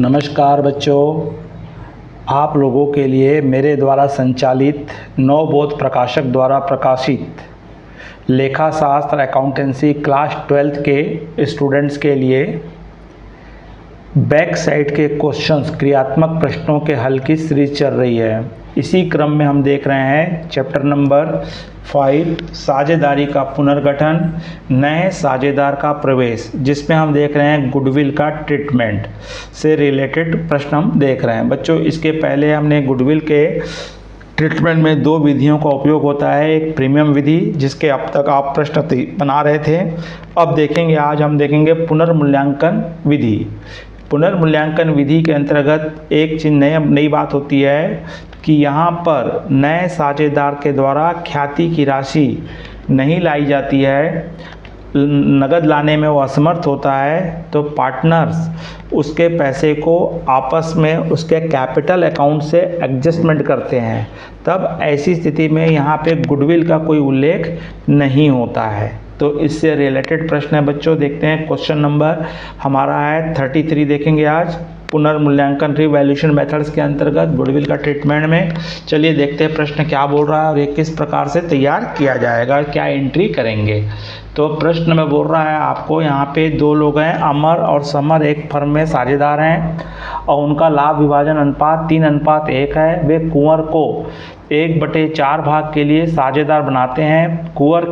नमस्कार बच्चों, आप लोगों के लिए मेरे द्वारा संचालित नवबोध प्रकाशक द्वारा प्रकाशित लेखा शास्त्र अकाउंटेंसी क्लास 12th के स्टूडेंट्स के लिए बैक साइड के क्वेश्चंस क्रियात्मक प्रश्नों के हल की सीरीज चल रही है। इसी क्रम में हम देख रहे हैं चैप्टर नंबर 5 साझेदारी का पुनर्गठन, नए साझेदार का प्रवेश, जिसमें हम देख रहे हैं गुडविल का ट्रीटमेंट से रिलेटेड प्रश्न हम देख रहे हैं। बच्चों, इसके पहले हमने गुडविल के ट्रीटमेंट में दो विधियों का उपयोग होता है। एक प्रीमियम विधि, जिसके अब तक आप प्रश्न बना रहे थे। अब देखेंगे, आज हम देखेंगे पुनर्मूल्यांकन विधि। पुनर्मूल्यांकन विधि के अंतर्गत एक चीज़ नई बात होती है कि यहाँ पर नए साझेदार के द्वारा ख्याति की राशि नहीं लाई जाती है, नगद लाने में वो असमर्थ होता है, तो पार्टनर्स उसके पैसे को आपस में उसके कैपिटल अकाउंट से एडजस्टमेंट करते हैं। तब ऐसी स्थिति में यहाँ पे गुडविल का कोई उल्लेख नहीं होता है। तो इससे रिलेटेड प्रश्न है बच्चों। देखते हैं, क्वेश्चन नंबर हमारा है 33। देखेंगे आज पुनर्मूल्यांकन रिवैल्यूएशन मेथड्स के अंतर्गत गुडविल का ट्रीटमेंट में। चलिए देखते हैं प्रश्न क्या बोल रहा है और ये किस प्रकार से तैयार किया जाएगा, क्या एंट्री करेंगे। तो प्रश्न में बोल रहा है आपको, यहाँ पे दो लोग हैं, अमर और समर, एक फर्म में साझेदार हैं और उनका लाभ विभाजन अनुपात 3:1 है। वे कुंवर को 1/4 भाग के लिए साझेदार बनाते हैं। कुंवर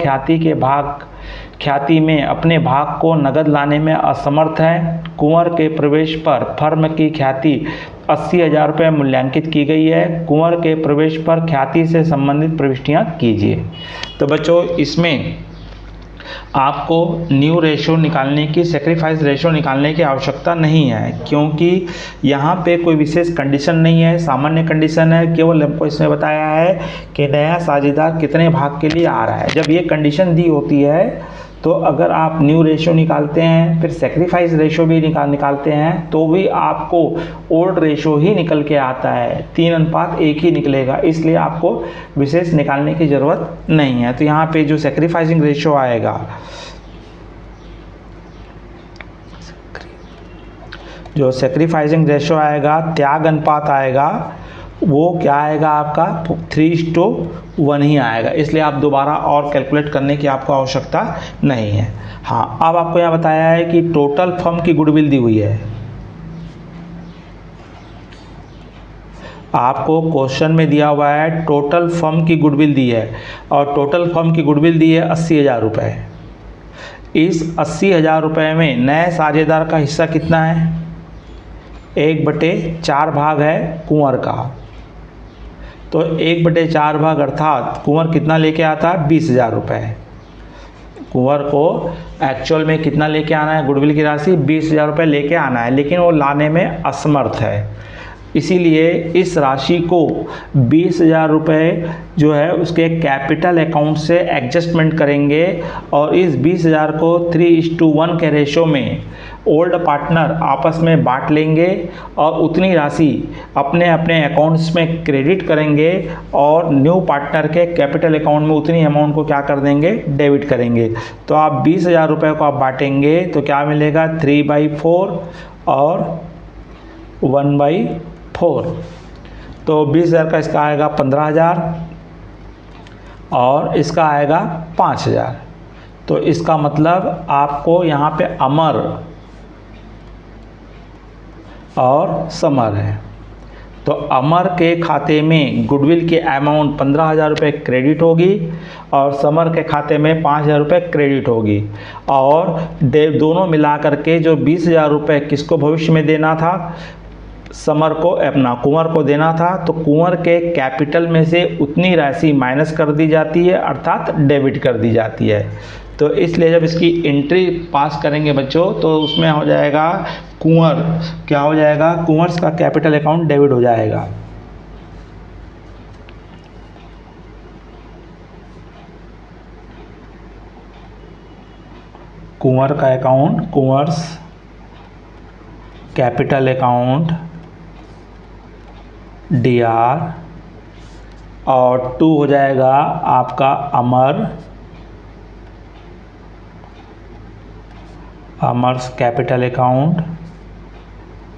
ख्याति में अपने भाग को नगद लाने में असमर्थ है। कुंवर के प्रवेश पर फर्म की ख्याति 80,000 रुपये मूल्यांकित की गई है। कुंवर के प्रवेश पर ख्याति से संबंधित प्रविष्टियां कीजिए। तो बच्चों, इसमें आपको न्यू रेशो निकालने की, सेक्रीफाइस रेशो निकालने की आवश्यकता नहीं है, क्योंकि यहाँ पे कोई विशेष कंडीशन नहीं है, सामान्य कंडीशन है। केवल हमको इसमें बताया है कि नया साझेदार कितने भाग के लिए आ रहा है। जब ये कंडीशन दी होती है तो अगर आप न्यू रेशो निकालते हैं, फिर सेक्रीफाइस रेशो भी निकालते हैं, तो भी आपको ओल्ड रेशो ही निकल के आता है, 3:1 ही निकलेगा। इसलिए आपको विशेष निकालने की ज़रूरत नहीं है। तो यहाँ पे जो सेक्रीफाइसिंग रेशो आएगा, त्याग अनुपात आएगा, वो क्या आएगा आपका 3:1 ही आएगा। इसलिए आप दोबारा और कैलकुलेट करने की आपको आवश्यकता नहीं है। हाँ, अब आपको यहाँ बताया है कि टोटल फर्म की गुडविल दी हुई है। आपको क्वेश्चन में दिया हुआ है टोटल फर्म की गुडविल दी है, और टोटल फर्म की गुडविल दी है 80,000 रुपये। इस 80,000 रुपये में नए साझेदार का हिस्सा कितना है? 1/4 भाग है कुंवर का। तो 1/4 भाग अर्थात कुंवर कितना लेके आता है? 20,000 रुपये। कुंवर को एक्चुअल में कितना लेके आना है? गुडविल की राशि 20,000 रुपये लेके आना है, लेकिन वो लाने में असमर्थ है। इसीलिए इस राशि को 20,000 रुपये जो है उसके कैपिटल अकाउंट से एडजस्टमेंट करेंगे, और इस 20,000 को 3:1 के रेशो में ओल्ड पार्टनर आपस में बांट लेंगे और उतनी राशि अपने अपने अकाउंट्स में क्रेडिट करेंगे, और न्यू पार्टनर के कैपिटल अकाउंट में उतनी अमाउंट को क्या कर देंगे? डेबिट करेंगे। तो आप 20,000 रुपये को आप बांटेंगे तो क्या मिलेगा? 3/4 और 1/4। तो 20,000 का इसका आएगा 15,000 और इसका आएगा 5,000। तो इसका मतलब आपको यहाँ पे अमर और समर है। तो अमर के खाते में गुडविल के अमाउंट 15,000 रुपये क्रेडिट होगी और समर के खाते में 5,000 रुपये क्रेडिट होगी, और दोनों मिला करके जो 20,000 रुपये किसको भविष्य में देना था? समर को, अपना कुंवर को देना था। तो कुंवर के कैपिटल में से उतनी राशि माइनस कर दी जाती है, अर्थात डेबिट कर दी जाती है। तो इसलिए जब इसकी एंट्री पास करेंगे बच्चों, तो उसमें हो जाएगा कुंवर, क्या हो जाएगा? कुंवर्स का कैपिटल अकाउंट डेबिट हो जाएगा। कुंवर का अकाउंट, कुंवर्स कैपिटल अकाउंट DR, और 2 हो जाएगा आपका अमर्स कैपिटल अकाउंट,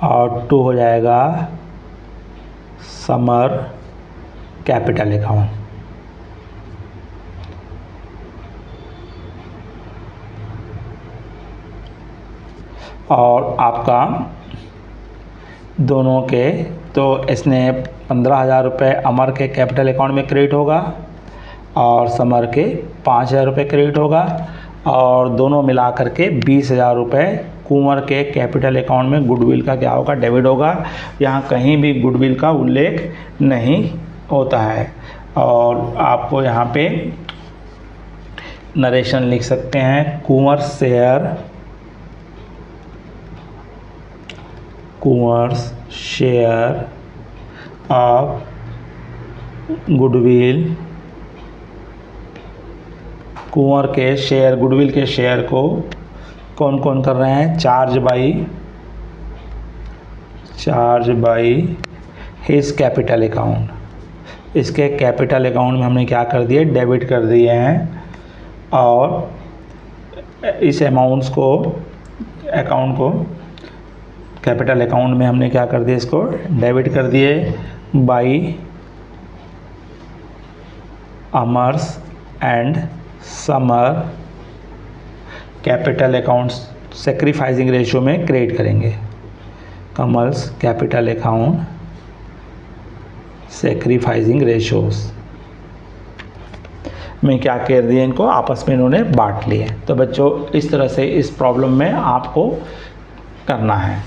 और 2 हो जाएगा समर कैपिटल अकाउंट। और आपका दोनों के तो इसने 15,000 रुपये अमर के कैपिटल अकाउंट में क्रेडिट होगा और समर के 5,000 रुपये क्रेडिट होगा, और दोनों मिला करके 20,000 रुपये कुंवर के कैपिटल अकाउंट में गुडविल का क्या होगा, डेबिट होगा। यहाँ कहीं भी गुडविल का उल्लेख नहीं होता है। और आपको यहाँ पे नरेशन लिख सकते हैं, कुंवर शेयर ऑफ गुडविल, कुंवर के शेयर, गुडविल के शेयर को कौन कौन कर रहे हैं, charge by his capital account. इसके कैपिटल अकाउंट में हमने क्या कर दिए, डेबिट कर दिए हैं, और इस अकाउंट को कैपिटल अकाउंट में हमने क्या कर दिया, इसको डेबिट कर दिए by अमर्स and summer capital accounts sacrificing ratio में क्रिएट करेंगे। Kamal's capital account sacrificing ratios में क्या कर दिए, इनको आपस में इन्होंने बांट लिए। तो बच्चों इस तरह से इस प्रॉब्लम में आपको करना है।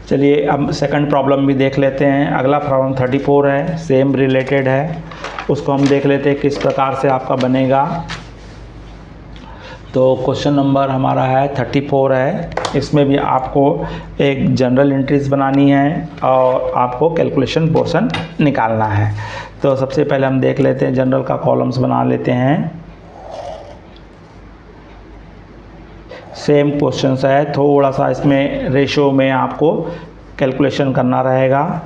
चलिए अब सेकंड प्रॉब्लम भी देख लेते हैं। अगला प्रॉब्लम 34 है, सेम रिलेटेड है, उसको हम देख लेते हैं किस प्रकार से आपका बनेगा। तो क्वेश्चन नंबर हमारा है 34 है। इसमें भी आपको एक जनरल एंट्रीज बनानी है और आपको कैलकुलेशन पोर्शन निकालना है। तो सबसे पहले हम देख लेते हैं, जनरल का कॉलम्स बना लेते हैं। सेम क्वेश्चंस है, थोड़ा सा इसमें रेशो में आपको कैलकुलेशन करना रहेगा।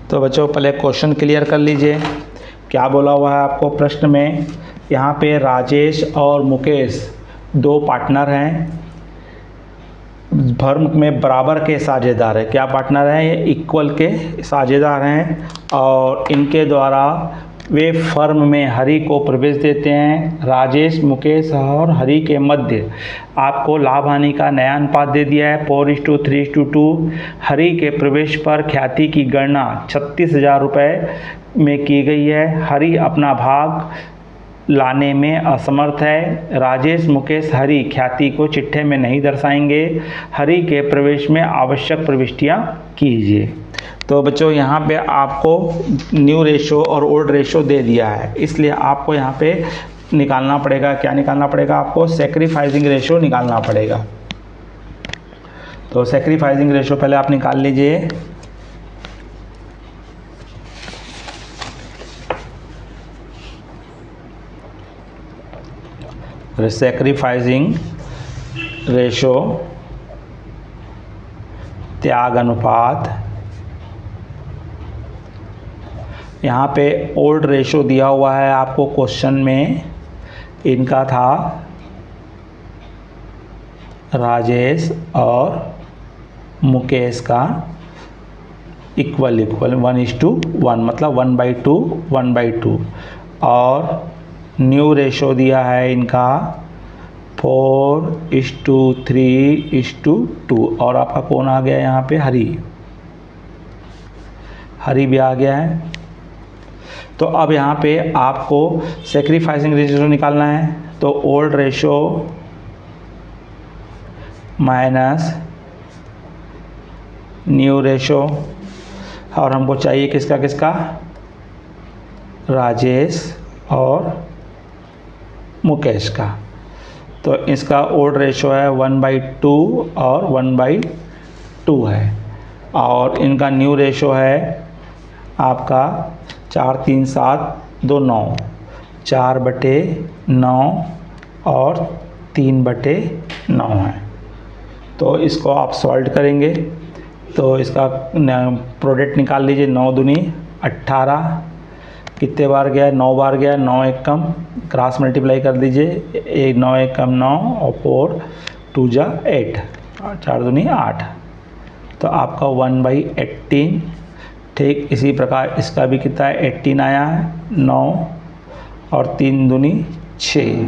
तो बच्चों पहले क्वेश्चन क्लियर कर लीजिए, क्या बोला हुआ है आपको प्रश्न में। यहाँ पे राजेश और मुकेश दो पार्टनर हैं, फर्म में बराबर के साझेदार है। क्या पार्टनर हैं, ये इक्वल के साझेदार हैं, और इनके द्वारा वे फर्म में हरि को प्रवेश देते हैं। राजेश, मुकेश और हरि के मध्य आपको लाभ हानि का नया अनुपात दे दिया है 4:3:2। हरि के प्रवेश पर ख्याति की गणना 36,000 रुपये में की गई है। हरि अपना भाग लाने में असमर्थ है। राजेश, मुकेश, हरि ख्याति को चिट्ठे में नहीं दर्शाएंगे। हरि के प्रवेश में आवश्यक प्रविष्टियां कीजिए। तो बच्चों यहाँ पे आपको न्यू रेशो और ओल्ड रेशो दे दिया है, इसलिए आपको यहाँ पे निकालना पड़ेगा। क्या निकालना पड़ेगा आपको, सेक्रीफाइसिंग रेशो निकालना पड़ेगा। तो सेक्रीफाइसिंग रेशो पहले आप निकाल लीजिए। सेक्रीफाइसिंग रेशो त्याग अनुपात, यहाँ पे ओल्ड रेशो दिया हुआ है आपको क्वेश्चन में, इनका था राजेश और मुकेश का इक्वल 1:1, मतलब 1/2 1/2। और न्यू रेशो दिया है इनका 4:3:2, और आपका कौन आ गया यहाँ पे, हरि भी आ गया है। तो अब यहाँ पे आपको सेक्रीफाइसिंग रेशो निकालना है। तो old ratio minus new ratio, और हमको चाहिए किसका किसका, राजेश और मुकेश का। तो इसका ओल्ड रेशो है 1/2 और 1/2 है, और इनका न्यू रेशो है आपका 4 3 7 2 9, 4/9 और 3/9 है। तो इसको आप सॉल्व करेंगे तो इसका प्रोडक्ट निकाल लीजिए। 9 दूनी 18, कितने बार गया? 9 बार गया। 9 एक कम, क्रॉस मल्टीप्लाई कर दीजिए। 9 एक कम 9 और 4 2 जा 8, 4 दूनी 8, तो आपका 1/18। ठीक इसी प्रकार इसका भी कितना है? 18 आया है। 9 और 3 दूनी 6,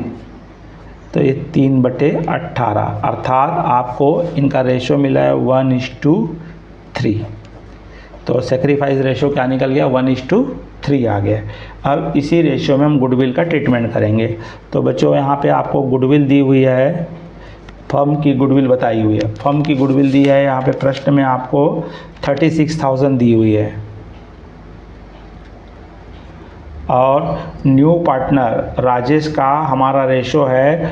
तो ये 3/18, अर्थात आपको इनका रेशो मिला है 1:3। तो सेक्रीफाइस रेशो क्या निकल गया? 1:3 आ गया। अब इसी रेशो में हम गुडविल का ट्रीटमेंट करेंगे। तो बच्चों यहाँ पे आपको गुडविल दी हुई है, फर्म की गुडविल बताई हुई है। फर्म की गुडविल दी है यहाँ पे प्रश्न में आपको 36,000 दी हुई है। और न्यू पार्टनर राजेश का हमारा रेशो है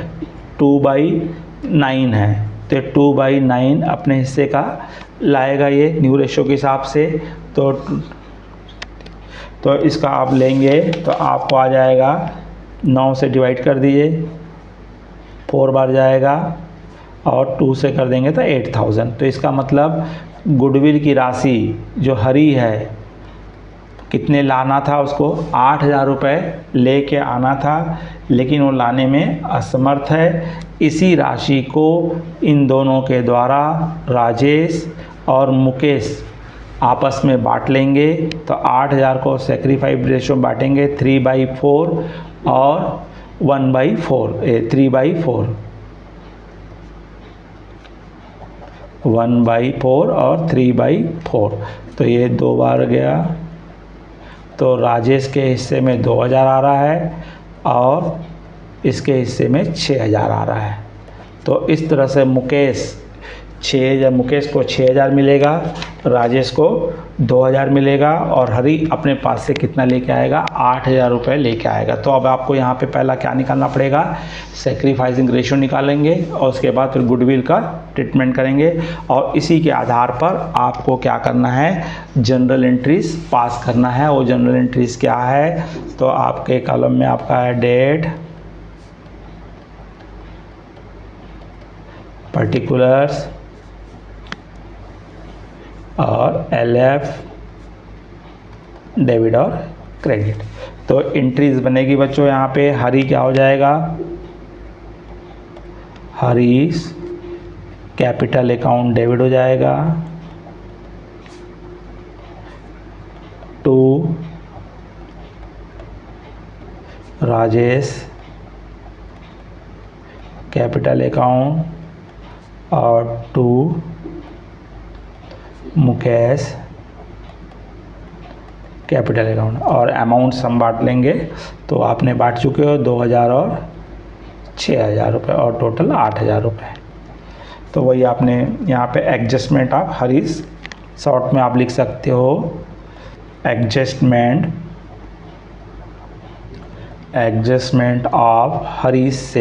2/9 है, तो 2/9 अपने हिस्से का लाएगा ये न्यू रेशो के हिसाब से। तो इसका आप लेंगे तो आपको आ जाएगा 9 से डिवाइड कर दीजिए, 4 बार जाएगा और 2 से कर देंगे तो 8,000। तो इसका मतलब गुडविल की राशि जो हरी है कितने लाना था? उसको 8,000 रुपये लेके आना था, लेकिन वो लाने में असमर्थ है। इसी राशि को इन दोनों के द्वारा राजेश और मुकेश आपस में बांट लेंगे। तो 8,000 को सेक्रीफाइस रेशो बांटेंगे 3/4 और 1/4, 3/4, 1/4 और 3/4। तो ये 2 बार गया, तो राजेश के हिस्से में 2,000 आ रहा है और इसके हिस्से में 6,000 आ रहा है। तो इस तरह से मुकेश को 6,000 मिलेगा, राजेश को 2,000 मिलेगा और हरी अपने पास से कितना लेके आएगा? 8,000 रुपये लेके आएगा। तो अब आपको यहाँ पे पहला क्या निकालना पड़ेगा? सेक्रीफाइसिंग रेशो निकालेंगे और उसके बाद फिर गुडविल का ट्रीटमेंट करेंगे। और इसी के आधार पर आपको क्या करना है? जनरल एंट्रीज पास करना है। वो जनरल एंट्रीज क्या है? तो आपके कॉलम में आपका है डेट, पर्टिकुलर्स और LF, डेबिट और क्रेडिट। तो एंट्रीज बनेगी बच्चों यहाँ पे। हरी क्या हो जाएगा? हरीश कैपिटल अकाउंट डेबिट हो जाएगा। 2 राजेश कैपिटल अकाउंट और 2 मुकेश कैपिटल अकाउंट। और अमाउंट्स हम बांट लेंगे, तो आपने बांट चुके हो 2,000 और 6,000 रुपये और टोटल 8,000 रुपये। तो वही आपने यहाँ पे एडजस्टमेंट ऑफ हरीश, शॉर्ट में आप लिख सकते हो adjustment of Hari's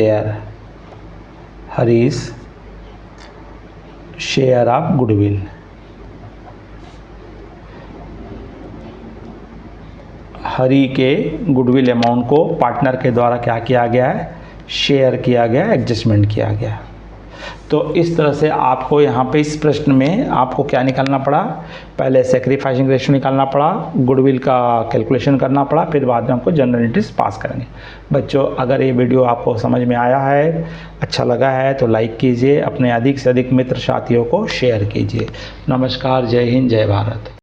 share of goodwill. Hari के गुडविल अमाउंट को पार्टनर के द्वारा क्या किया गया है? शेयर किया गया, एडजस्टमेंट किया गया। तो इस तरह से आपको यहाँ पे इस प्रश्न में आपको क्या निकालना पड़ा? पहले सेक्रीफाइसिंग रेशो निकालना पड़ा, गुडविल का कैलकुलेशन करना पड़ा, फिर बाद में आपको जनरल एंट्रीज पास करेंगे। बच्चों, अगर ये वीडियो आपको समझ में आया है, अच्छा लगा है तो लाइक कीजिए, अपने अधिक से अधिक मित्र साथियों को शेयर कीजिए। नमस्कार, जय हिंद, जय भारत।